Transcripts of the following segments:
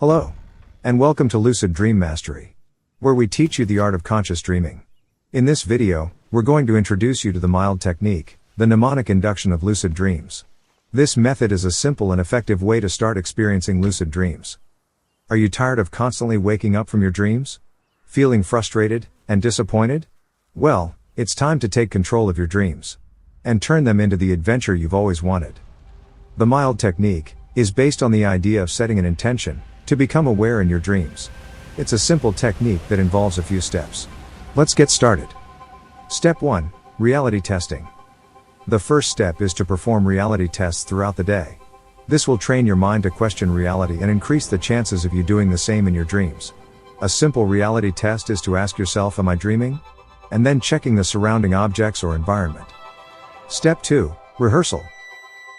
Hello, and welcome to Lucid Dream Mastery, where we teach you the art of conscious dreaming. In this video, we're going to introduce you to the mild technique, the mnemonic induction of lucid dreams. This method is a simple and effective way to start experiencing lucid dreams. Are you tired of constantly waking up from your dreams? Feeling frustrated and disappointed? Well, it's time to take control of your dreams and turn them into the adventure you've always wanted. The mild technique is based on the idea of setting an intention to become aware in your dreams. It's a simple technique that involves a few steps. Let's get started. Step 1. Reality testing. The first step is to perform reality tests throughout the day. This will train your mind to question reality and increase the chances of you doing the same in your dreams. A simple reality test is to ask yourself, am I dreaming? And then checking the surrounding objects or environment. Step 2. Rehearsal.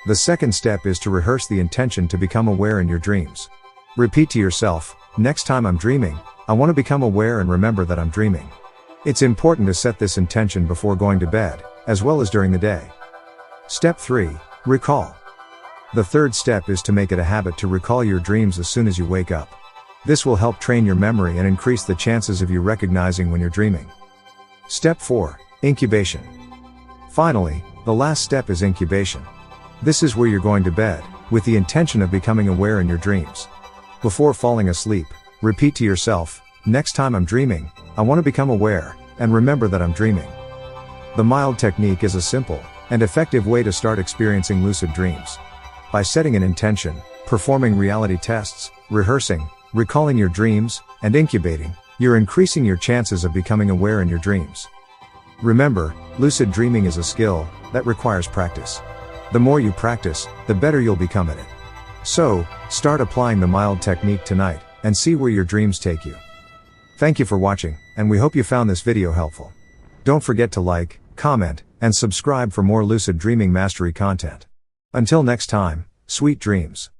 The second step is to rehearse the intention to become aware in your dreams. Repeat to yourself, next time I'm dreaming, I want to become aware and remember that I'm dreaming. It's important to set this intention before going to bed, as well as during the day. Step 3. Recall. The third step is to make it a habit to recall your dreams as soon as you wake up. This will help train your memory and increase the chances of you recognizing when you're dreaming. Step 4. Incubation. Finally, the last step is incubation. This is where you're going to bed, with the intention of becoming aware in your dreams. Before falling asleep, repeat to yourself, next time I'm dreaming, I want to become aware, and remember that I'm dreaming. The mild technique is a simple and effective way to start experiencing lucid dreams. By setting an intention, performing reality tests, rehearsing, recalling your dreams, and incubating, you're increasing your chances of becoming aware in your dreams. Remember, lucid dreaming is a skill that requires practice. The more you practice, the better you'll become at it. So, start applying the mild technique tonight, and see where your dreams take you. Thank you for watching, and we hope you found this video helpful. Don't forget to like, comment, and subscribe for more lucid dreaming mastery content. Until next time, sweet dreams.